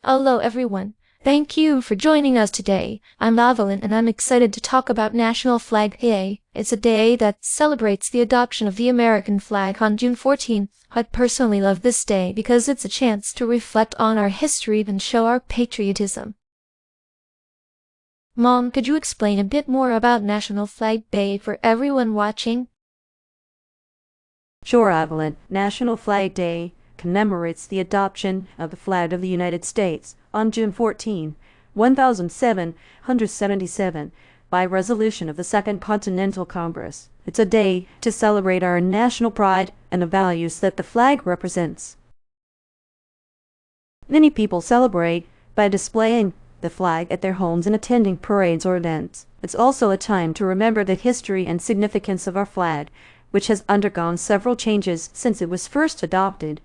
Hello everyone. Thank you for joining us today. I'm Evelyn and I'm excited to talk about National Flag Day. It's a day that celebrates the adoption of the American flag on June 14th. I personally love this day because it's a chance to reflect on our history and show our patriotism. Mom, could you explain a bit more about National Flag Day for everyone watching? Sure, Evelyn. National Flag Day commemorates the adoption of the flag of the United States on June 14, 1777, by resolution of the Second Continental Congress. It's a day to celebrate our national pride and the values that the flag represents. Many people celebrate by displaying the flag at their homes and attending parades or events. It's also a time to remember the history and significance of our flag, which has undergone several changes since it was first adopted.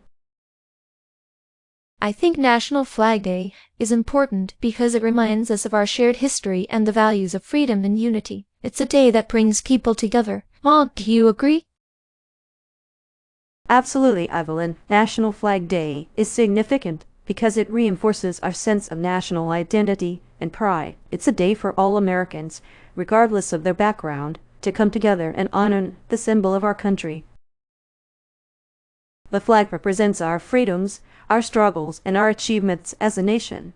I think National Flag Day is important because it reminds us of our shared history and the values of freedom and unity. It's a day that brings people together. Mom, do you agree? Absolutely, Evelyn. National Flag Day is significant because it reinforces our sense of national identity and pride. It's a day for all Americans, regardless of their background, to come together and honor the symbol of our country. The flag represents our freedoms, our struggles, and our achievements as a nation.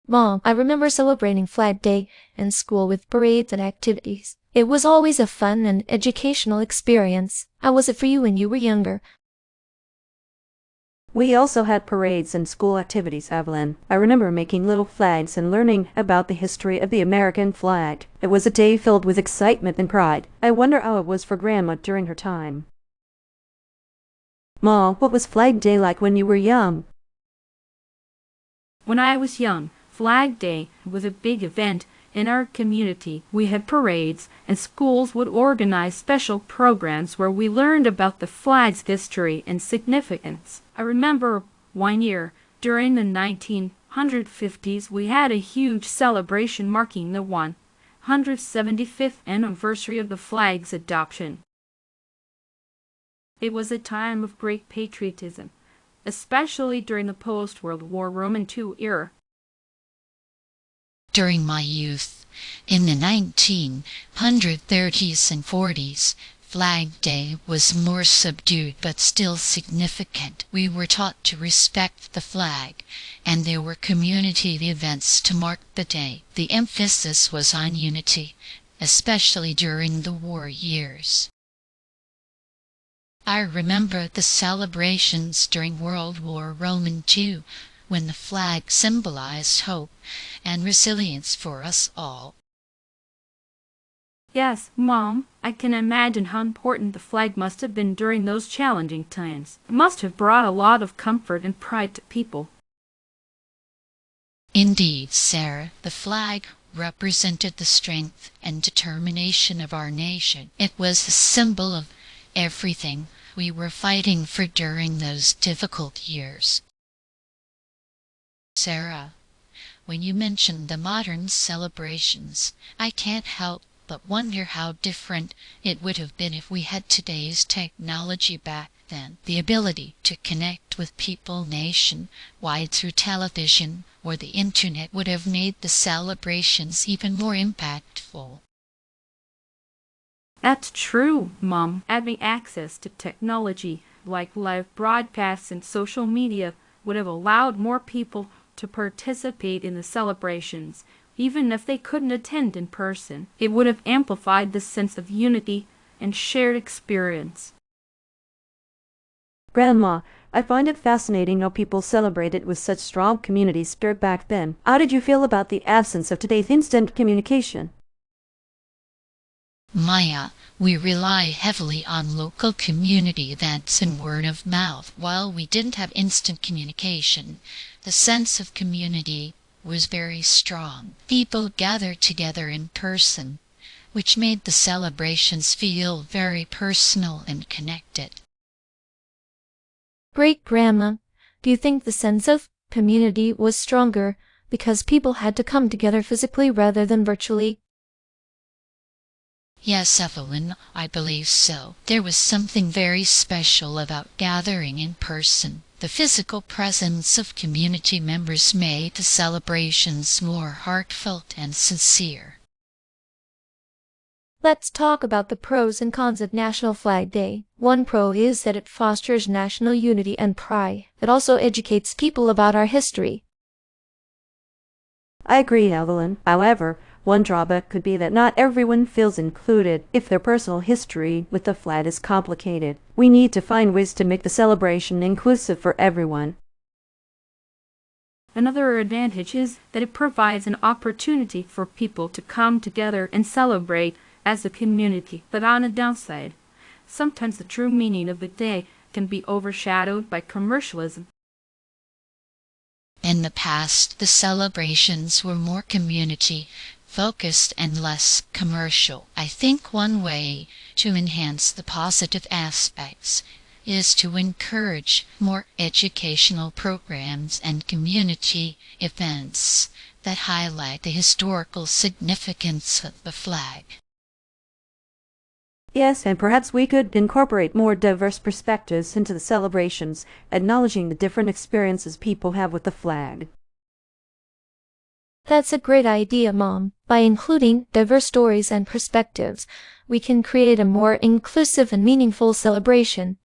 Mom, I remember celebrating Flag Day in school with parades and activities. It was always a fun and educational experience. How was it for you when you were younger? We also had parades and school activities, Evelyn. I remember making little flags and learning about the history of the American flag. It was a day filled with excitement and pride. I wonder how it was for Grandma during her time. Mom, what was Flag Day like when you were young? When I was young, Flag Day was a big event in our community. We had parades, and schools would organize special programs where we learned about the flag's history and significance. I remember one year, during the 1950s, we had a huge celebration marking the 175th anniversary of the flag's adoption. It was a time of great patriotism, especially during the post-World War II era. During my youth, in the 1930s and 40s, Flag Day was more subdued but still significant. We were taught to respect the flag, and there were community events to mark the day. The emphasis was on unity, especially during the war years. I remember the celebrations during World War II, when the flag symbolized hope and resilience for us all. Yes, Mom, I can imagine how important the flag must have been during those challenging times. It must have brought a lot of comfort and pride to people. Indeed, Sarah, the flag represented the strength and determination of our nation. It was a symbol of everything we were fighting for during those difficult years. Sarah, when you mention the modern celebrations, I can't help but wonder how different it would have been if we had today's technology back then. The ability to connect with people nationwide through television or the internet would have made the celebrations even more impactful. That's true, Mom. Having access to technology like live broadcasts and social media would have allowed more people to participate in the celebrations, even if they couldn't attend in person. It would have amplified the sense of unity and shared experience. Grandma, I find it fascinating how people celebrated with such strong community spirit back then. How did you feel about the absence of today's instant communication? Maya, we rely heavily on local community events and word of mouth. While we didn't have instant communication, the sense of community was very strong. People gathered together in person, which made the celebrations feel very personal and connected. Great Grandma, do you think the sense of community was stronger because people had to come together physically rather than virtually? Yes, Evelyn, I believe so. There was something very special about gathering in person. The physical presence of community members made the celebrations more heartfelt and sincere. Let's talk about the pros and cons of National Flag Day. One pro is that it fosters national unity and pride. It also educates people about our history. I agree, Evelyn. However, one drawback could be that not everyone feels included if their personal history with the flag is complicated. We need to find ways to make the celebration inclusive for everyone. Another advantage is that it provides an opportunity for people to come together and celebrate as a community. But on a downside, sometimes the true meaning of the day can be overshadowed by commercialism. In the past, the celebrations were more community-focused and less commercial. I think one way to enhance the positive aspects is to encourage more educational programs and community events that highlight the historical significance of the flag. Yes, and perhaps we could incorporate more diverse perspectives into the celebrations, acknowledging the different experiences people have with the flag. That's a great idea, Mom. By including diverse stories and perspectives, we can create a more inclusive and meaningful celebration.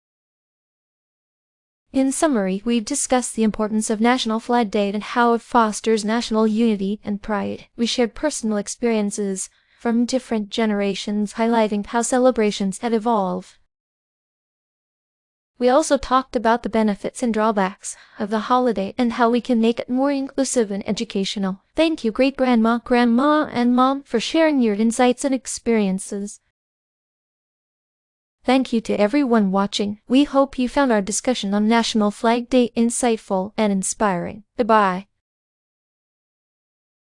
In summary, we've discussed the importance of National Flag Day and how it fosters national unity and pride. We shared personal experiences from different generations, highlighting how celebrations had evolved. We also talked about the benefits and drawbacks of the holiday and how we can make it more inclusive and educational. Thank you, Great-Grandma, Grandma, and Mom, for sharing your insights and experiences. Thank you to everyone watching. We hope you found our discussion on National Flag Day insightful and inspiring. Goodbye.